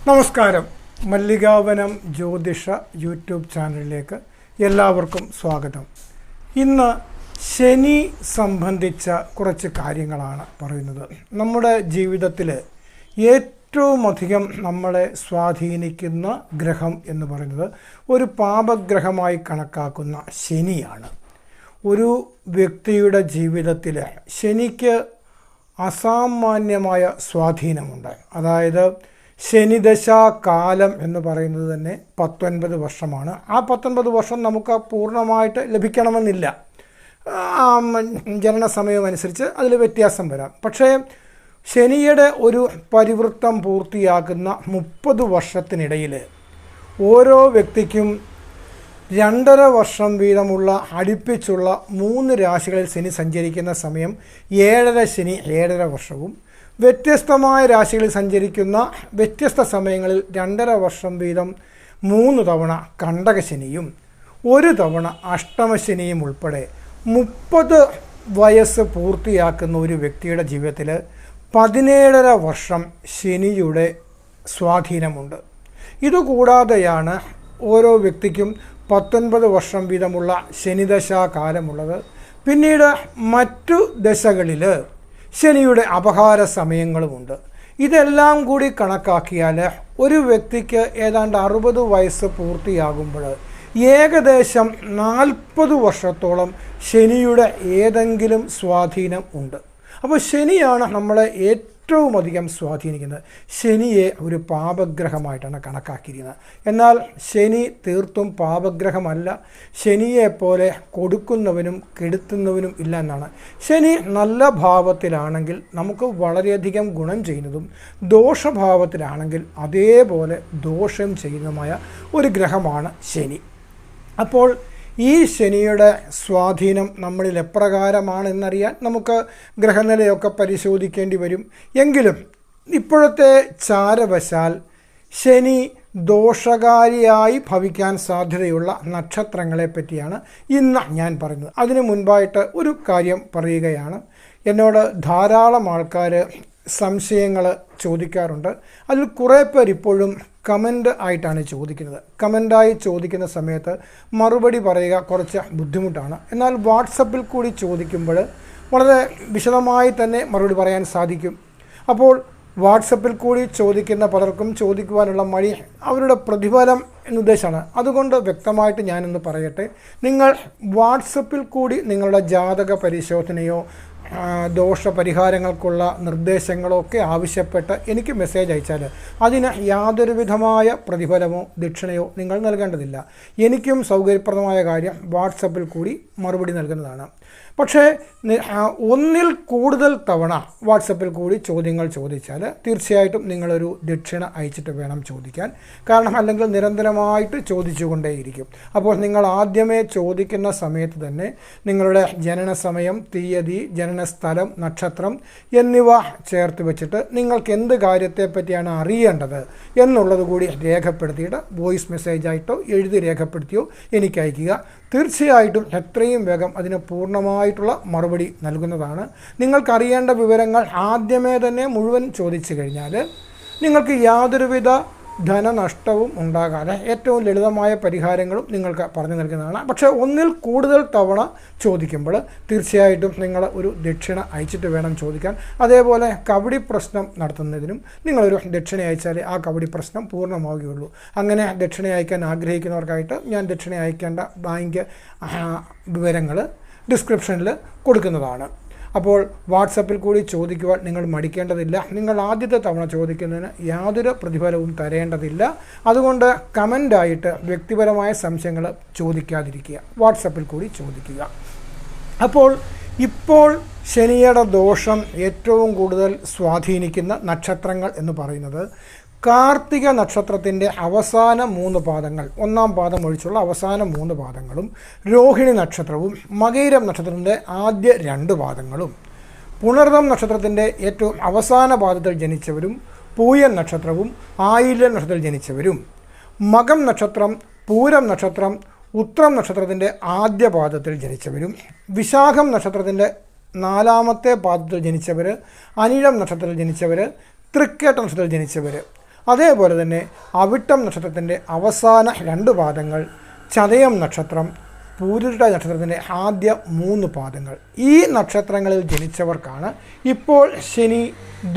നമസ്കാരം. മല്ലികാവനം ജ്യോതിഷ യൂട്യൂബ് ചാനലിലേക്ക് എല്ലാവർക്കും സ്വാഗതം. ഇന്ന് ശനി സംബന്ധിച്ച കുറച്ച് കാര്യങ്ങളാണ് പറയുന്നത്. നമ്മുടെ ജീവിതത്തിൽ ഏറ്റവും അധികം നമ്മളെ സ്വാധീനിക്കുന്ന ഗ്രഹം എന്ന് പറയുന്നത് ഒരു പാപഗ്രഹമായി കണക്കാക്കുന്ന ശനിയാണ്. ഒരു വ്യക്തിയുടെ ജീവിതത്തിൽ ശനിക്ക് അസാമാന്യമായ സ്വാധീനമുണ്ട്. അതായത് ശനിദശാകാലം എന്ന് പറയുന്നത് തന്നെ 19 വർഷമാണ്. ആ 19 വർഷം നമുക്ക് പൂർണ്ണമായിട്ട് ലഭിക്കണമെന്നില്ല. ജനന സമയം അനുസരിച്ച് അതിൽ വ്യത്യാസം വരാം. പക്ഷേ ശനിയുടെ ഒരു പരിവൃത്തം പൂർത്തിയാക്കുന്ന 30 വർഷത്തിനിടയിൽ ഓരോ വ്യക്തിക്കും 2.5 വർഷം വീതമുള്ള അടുപ്പിച്ചുള്ള 3 രാശികളിൽ ശനി സഞ്ചരിക്കുന്ന സമയം 7.5 ശനി 7.5 വർഷവും, വ്യത്യസ്തമായ രാശികളിൽ സഞ്ചരിക്കുന്ന വ്യത്യസ്ത സമയങ്ങളിൽ 2.5 വർഷം വീതം 3 തവണ കണ്ടകശനിയും 1 തവണ അഷ്ടമശനിയും ഉൾപ്പെടെ 30 വയസ്സ് പൂർത്തിയാക്കുന്ന ഒരു വ്യക്തിയുടെ ജീവിതത്തിൽ 17.5 വർഷം ശനിയുടെ സ്വാധീനമുണ്ട്. ഇതുകൂടാതെയാണ് ഓരോ വ്യക്തിക്കും 19 വർഷം വീതമുള്ള ശനിദശാകാലമുള്ളത്. പിന്നീട് മറ്റു ദശകളിൽ ശനിയുടെ അപഹാര സമയങ്ങളുമുണ്ട്. ഇതെല്ലാം കൂടി കണക്കാക്കിയാൽ ഒരു വ്യക്തിക്ക് ഏതാണ്ട് 60 വയസ്സ് പൂർത്തിയാകുമ്പോൾ ഏകദേശം 40 വർഷത്തോളം ശനിയുടെ ഏതെങ്കിലും സ്വാധീനം ഉണ്ട്. അപ്പോൾ ശനിയാണ് നമ്മളെ ഏറ്റവും അധികം സ്വാധീനിക്കുന്നത്. ശനിയെ ഒരു പാപഗ്രഹമായിട്ടാണ് കണക്കാക്കിയിരിക്കുന്നത്. എന്നാൽ ശനി തീർത്തും പാപഗ്രഹമല്ല. ശനിയെപ്പോലെ കൊടുക്കുന്നവനും കെടുത്തുന്നവനും ഇല്ല എന്നാണ്. ശനി നല്ല ഭാവത്തിലാണെങ്കിൽ നമുക്ക് വളരെയധികം ഗുണം ചെയ്യുന്നതും, ദോഷഭാവത്തിലാണെങ്കിൽ അതേപോലെ ദോഷം ചെയ്യുന്നതുമായ ഒരു ഗ്രഹമാണ് ശനി. അപ്പോൾ ഈ ശനിയുടെ സ്വാധീനം നമ്മളിൽ എപ്രകാരമാണെന്നറിയാൻ നമുക്ക് ഗ്രഹനിലയൊക്കെ പരിശോധിക്കേണ്ടി വരും. എങ്കിലും ഇപ്പോഴത്തെ ചാരവശാൽ ശനി ദോഷകാരിയായി ഭവിക്കാൻ സാധ്യതയുള്ള നക്ഷത്രങ്ങളെ പറ്റിയാണ് ഇന്ന് ഞാൻ പറയുന്നത്. അതിനു മുൻപായിട്ട് ഒരു കാര്യം പറയുകയാണ്. എന്നോട് ധാരാളം ആൾക്കാർ സംശയങ്ങൾ ചോദിക്കാറുണ്ട്. അതിൽ കുറേ പേർ ഇപ്പോഴും കമൻ്റ് ആയിട്ടാണ് ചോദിക്കുന്നത്. കമൻ്റായി ചോദിക്കുന്ന സമയത്ത് മറുപടി പറയുക കുറച്ച് ബുദ്ധിമുട്ടാണ്. എന്നാൽ വാട്സപ്പിൽ കൂടി ചോദിക്കുമ്പോൾ വളരെ വിശദമായി തന്നെ മറുപടി പറയാൻ സാധിക്കും. അപ്പോൾ വാട്സപ്പിൽ കൂടി ചോദിക്കുന്ന പലർക്കും ചോദിക്കുവാനുള്ള മടി അവരുടെ പ്രതിഫലം എന്നുദ്ദേശമാണ്. അതുകൊണ്ട് വ്യക്തമായിട്ട് ഞാനൊന്ന് പറയട്ടെ. നിങ്ങൾ വാട്സപ്പിൽ കൂടി നിങ്ങളുടെ ജാതക പരിശോധനയോ ദോഷപരിഹാരങ്ങൾക്കുള്ള നിർദ്ദേശങ്ങളോ ഒക്കെ ആവശ്യപ്പെട്ട് എനിക്ക് മെസ്സേജ് അയച്ചാൽ അതിന് യാതൊരു വിധമായ പ്രതിഫലമോ ദക്ഷിണയോ നിങ്ങൾ നൽകേണ്ടതില്ല. എനിക്കും സൗകര്യപ്രദമായ കാര്യം വാട്സപ്പിൽ കൂടി മറുപടി നൽകുന്നതാണ്. പക്ഷേ ഒന്നിൽ കൂടുതൽ തവണ വാട്സപ്പിൽ കൂടി ചോദ്യങ്ങൾ ചോദിച്ചാൽ തീർച്ചയായിട്ടും നിങ്ങളൊരു ദക്ഷിണ അയച്ചിട്ട് വേണം ചോദിക്കാൻ. കാരണം അല്ലെങ്കിൽ നിരന്തരമായിട്ട് ചോദിച്ചുകൊണ്ടേയിരിക്കും. അപ്പോൾ നിങ്ങൾ ആദ്യമേ ചോദിക്കുന്ന സമയത്ത് തന്നെ നിങ്ങളുടെ ജനന സമയം, തീയതി, ജനനസ്ഥലം, നക്ഷത്രം എന്നിവ ചേർത്ത് വെച്ചിട്ട് നിങ്ങൾക്ക് എന്ത് കാര്യത്തെ പറ്റിയാണ് അറിയേണ്ടത് എന്നുള്ളത് കൂടി രേഖപ്പെടുത്തിയിട്ട് വോയിസ് മെസ്സേജായിട്ടോ എഴുതി രേഖപ്പെടുത്തിയോ എനിക്ക് അയയ്ക്കുക. തീർച്ചയായിട്ടും എത്രയും വേഗം അതിന് പൂർണ്ണമായിട്ടുള്ള മറുപടി നൽകുന്നതാണ്. നിങ്ങൾക്കറിയേണ്ട വിവരങ്ങൾ ആദ്യമേ തന്നെ മുഴുവൻ ചോദിച്ചു കഴിഞ്ഞാൽ നിങ്ങൾക്ക് യാതൊരുവിധ ധനനഷ്ടവും ഉണ്ടാകാതെ ഏറ്റവും ലളിതമായ പരിഹാരങ്ങളും നിങ്ങൾക്ക് പറഞ്ഞു നൽകുന്നതാണ്. പക്ഷേ ഒന്നിൽ കൂടുതൽ തവണ ചോദിക്കുമ്പോൾ തീർച്ചയായിട്ടും നിങ്ങൾ ഒരു ദക്ഷിണ അയച്ചിട്ട് വേണം ചോദിക്കാൻ. അതേപോലെ കബഡി പ്രശ്നം നടത്തുന്നതിനും നിങ്ങളൊരു ദക്ഷിണ അയച്ചാൽ ആ കബഡി പ്രശ്നം പൂർണ്ണമാവുകയുള്ളൂ. അങ്ങനെ ദക്ഷിണ അയക്കാൻ ആഗ്രഹിക്കുന്നവർക്കായിട്ട് ഞാൻ ദക്ഷിണ അയക്കേണ്ട ബാങ്ക് വിവരങ്ങൾ ഡിസ്ക്രിപ്ഷനിൽ കൊടുക്കുന്നതാണ്. അപ്പോൾ വാട്സപ്പിൽ കൂടി ചോദിക്കുവാൻ നിങ്ങൾ മടിക്കേണ്ടതില്ല. നിങ്ങൾ ആദ്യത്തെ തവണ ചോദിക്കുന്നതിന് യാതൊരു പ്രതിഫലവും തരേണ്ടതില്ല. അതുകൊണ്ട് കമൻ്റായിട്ട് വ്യക്തിപരമായ സംശയങ്ങൾ ചോദിക്കാതിരിക്കുക, വാട്സപ്പിൽ കൂടി ചോദിക്കുക. അപ്പോൾ ഇപ്പോൾ ശനിയുടെ ദോഷം ഏറ്റവും കൂടുതൽ സ്വാധീനിക്കുന്ന നക്ഷത്രങ്ങൾ എന്ന് പറയുന്നത് കാർത്തിക നക്ഷത്രത്തിൻ്റെ അവസാന 3 പാദങ്ങൾ, 1-ാം പാദം ഒഴിച്ചുള്ള അവസാന 3 പാദങ്ങളും, രോഹിണി നക്ഷത്രവും മകയിരം നക്ഷത്രത്തിൻ്റെ ആദ്യ 2 പാദങ്ങളും, പുണർദം നക്ഷത്രത്തിൻ്റെ ഏറ്റവും അവസാന പാദത്തിൽ ജനിച്ചവരും, പൂയൻ നക്ഷത്രവും ആയില്യം നക്ഷത്രത്തിൽ ജനിച്ചവരും, മകം നക്ഷത്രം, പൂരം നക്ഷത്രം, ഉത്രം നക്ഷത്രത്തിൻ്റെ ആദ്യ പാദത്തിൽ ജനിച്ചവരും, വിശാഖം നക്ഷത്രത്തിൻ്റെ 4-ാമത്തെ പാദത്തിൽ ജനിച്ചവർ, അനിഴം നക്ഷത്രത്തിൽ ജനിച്ചവർ, തൃക്കേട്ട നക്ഷത്രത്തിൽ ജനിച്ചവർ, അതേപോലെ തന്നെ അവിട്ടം നക്ഷത്രത്തിൻ്റെ അവസാന 2 പാദങ്ങൾ, ചതയം നക്ഷത്രം, പൂരുരുട നക്ഷത്രത്തിൻ്റെ ആദ്യ 3 പാദങ്ങൾ. ഈ നക്ഷത്രങ്ങളിൽ ജനിച്ചവർക്കാണ് ഇപ്പോൾ ശനി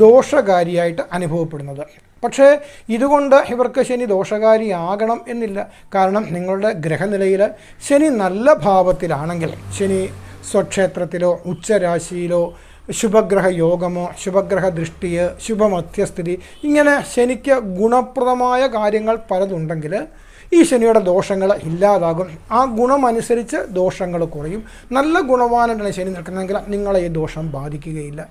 ദോഷകാരിയായിട്ട് അനുഭവപ്പെടുന്നത്. പക്ഷേ ഇതുകൊണ്ട് ഇവർക്ക് ശനി ദോഷകാരിയാകണം എന്നില്ല. കാരണം നിങ്ങളുടെ ഗ്രഹനിലയിൽ ശനി നല്ല ഭാവത്തിലാണെങ്കിൽ, ശനി സ്വക്ഷേത്രത്തിലോ ഉച്ചരാശിയിലോ ശുഭഗ്രഹ യോഗമോ ശുഭഗ്രഹ ദൃഷ്ടിയോ ശുഭമധ്യസ്ഥിതി, ഇങ്ങനെ ശനിക്ക് ഗുണപ്രദമായ കാര്യങ്ങൾ പലതുണ്ടെങ്കിൽ ഈ ശനിയുടെ ദോഷങ്ങൾ ഇല്ലാതാകും. ആ ഗുണമനുസരിച്ച് ദോഷങ്ങൾ കുറയും. നല്ല ഗുണവാനായിട്ടാണ് ശനി നിൽക്കുന്നതെങ്കിൽ നിങ്ങളെ ഈ ദോഷം ബാധിക്കുകയില്ല.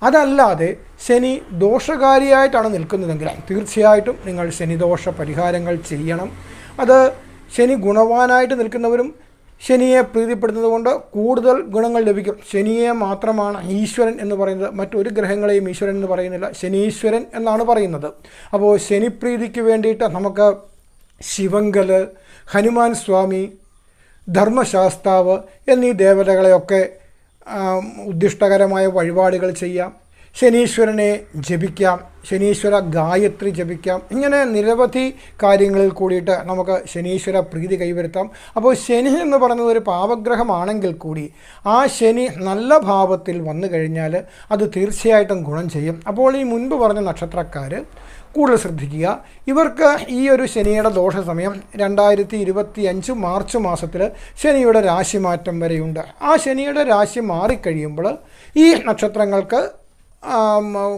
അതല്ലാതെ ശനി ദോഷകാരിയായിട്ടാണ് നിൽക്കുന്നതെങ്കിൽ തീർച്ചയായിട്ടും നിങ്ങൾ ശനിദോഷ പരിഹാരങ്ങൾ ചെയ്യണം. അത് ശനി ഗുണവാനായിട്ട് നിൽക്കുന്നവരും ശനിയെ പ്രീതിപ്പെടുന്നത് കൊണ്ട് കൂടുതൽ ഗുണങ്ങൾ ലഭിക്കും. ശനിയെ മാത്രമാണ് ഈശ്വരൻ എന്ന് പറയുന്നത്, മറ്റൊരു ഗ്രഹങ്ങളെയും ഈശ്വരൻ എന്ന് പറയുന്നില്ല, ശനീശ്വരൻ എന്നാണ് പറയുന്നത്. അപ്പോൾ ശനിപ്രീതിക്ക് വേണ്ടിയിട്ട് നമുക്ക് ശിവങ്കല്, ഹനുമാൻ സ്വാമി, ധർമ്മശാസ്താവ് എന്നീ ദേവതകളെയൊക്കെ ഉദ്ദിഷ്ടകരമായ വഴിപാടുകൾ ചെയ്യാം. ശനീശ്വരനെ ജപിക്കാം, ശനീശ്വര ഗായത്രി ജപിക്കാം. ഇങ്ങനെ നിരവധി കാര്യങ്ങളിൽ കൂടിയിട്ട് നമുക്ക് ശനീശ്വര പ്രീതി കൈവരുത്താം. അപ്പോൾ ശനി എന്ന് പറയുന്നത് ഒരു പാപഗ്രഹമാണെങ്കിൽ കൂടി ആ ശനി നല്ല ഭാവത്തിൽ വന്നു കഴിഞ്ഞാൽ അത് തീർച്ചയായിട്ടും ഗുണം ചെയ്യും. അപ്പോൾ ഈ മുൻപ് പറഞ്ഞ നക്ഷത്രക്കാർ കൂടുതൽ ശ്രദ്ധിക്കുക. ഇവർക്ക് ഈ ഒരു ശനിയുടെ ദോഷ സമയം 2025 മാർച്ച് മാസത്തിൽ ശനിയുടെ രാശിമാറ്റം വരെയുണ്ട്. ആ ശനിയുടെ രാശി മാറിക്കഴിയുമ്പോൾ ഈ നക്ഷത്രങ്ങൾക്ക്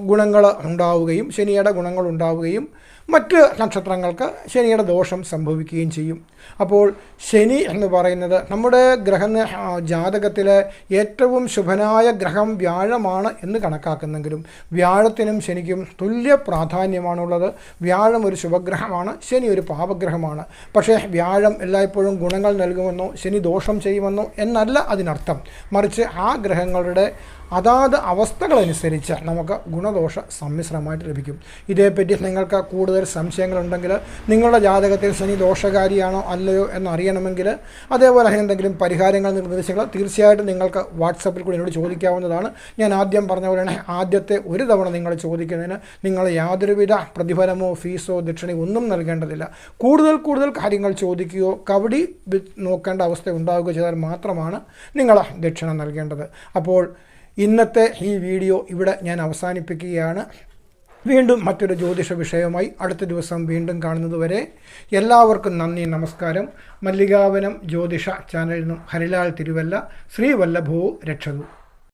ഗുണങ്ങൾ ഉണ്ടാവുകയും ശനിയുടെ ഗുണങ്ങൾ ഉണ്ടാവുകയും മറ്റ് നക്ഷത്രങ്ങൾക്ക് ശനിയുടെ ദോഷം സംഭവിക്കുകയും ചെയ്യും. അപ്പോൾ ശനി എന്ന് പറയുന്നത് നമ്മുടെ ജാതകത്തിലെ ഏറ്റവും ശുഭനായ ഗ്രഹം വ്യാഴമാണ് എന്ന് കണക്കാക്കുന്നെങ്കിലും വ്യാഴത്തിനും ശനിക്കും തുല്യ പ്രാധാന്യമാണുള്ളത്. വ്യാഴം ഒരു ശുഭഗ്രഹമാണ്, ശനി ഒരു പാപഗ്രഹമാണ്. പക്ഷേ വ്യാഴം എല്ലായ്പ്പോഴും ഗുണങ്ങൾ നൽകുമെന്നോ ശനി ദോഷം ചെയ്യുമെന്നോ എന്നല്ല അതിനർത്ഥം. മറിച്ച് ആ ഗ്രഹങ്ങളുടെ അതാത് അവസ്ഥകളനുസരിച്ച് നമുക്ക് ഗുണദോഷ സമ്മിശ്രമായിട്ട് ലഭിക്കും. ഇതേപ്പറ്റി നിങ്ങൾക്ക് കൂടുതൽ സംശയങ്ങളുണ്ടെങ്കിൽ, നിങ്ങളുടെ ജാതകത്തിൽ ശനി ദോഷകാരിയാണോ അല്ലയോ എന്നറിയണമെങ്കിൽ, അതേപോലെ എന്തെങ്കിലും പരിഹാരങ്ങൾ നിർദ്ദേശങ്ങൾ തീർച്ചയായിട്ടും നിങ്ങൾക്ക് വാട്സപ്പിൽ കൂടി എന്നോട് ചോദിക്കാവുന്നതാണ്. ഞാൻ ആദ്യം പറഞ്ഞ പോലെയാണ്, ആദ്യത്തെ ഒരു തവണ നിങ്ങൾ ചോദിക്കുന്നതിന് നിങ്ങൾ യാതൊരുവിധ പ്രതിഫലമോ ഫീസോ ദക്ഷിണയോ ഒന്നും നൽകേണ്ടതില്ല. കൂടുതൽ കാര്യങ്ങൾ ചോദിക്കുകയോ കവടി നോക്കേണ്ട അവസ്ഥ ഉണ്ടാവുകയോ ചെയ്താൽ മാത്രമാണ് നിങ്ങൾ ദക്ഷിണ നൽകേണ്ടത്. അപ്പോൾ ഇന്നത്തെ ഈ വീഡിയോ ഇവിടെ ഞാൻ അവസാനിപ്പിക്കുകയാണ്. വീണ്ടും മറ്റൊരു ജ്യോതിഷ വിഷയവുമായി അടുത്ത ദിവസം വീണ്ടും കാണുന്നതുവരെ എല്ലാവർക്കും നന്ദി, നമസ്കാരം. മല്ലികാവനം ജ്യോതിഷ ചാനലിൽ നിന്നും ഹരിലാൽ തിരുവല്ല. ശ്രീവല്ലഭോ രക്ഷതു.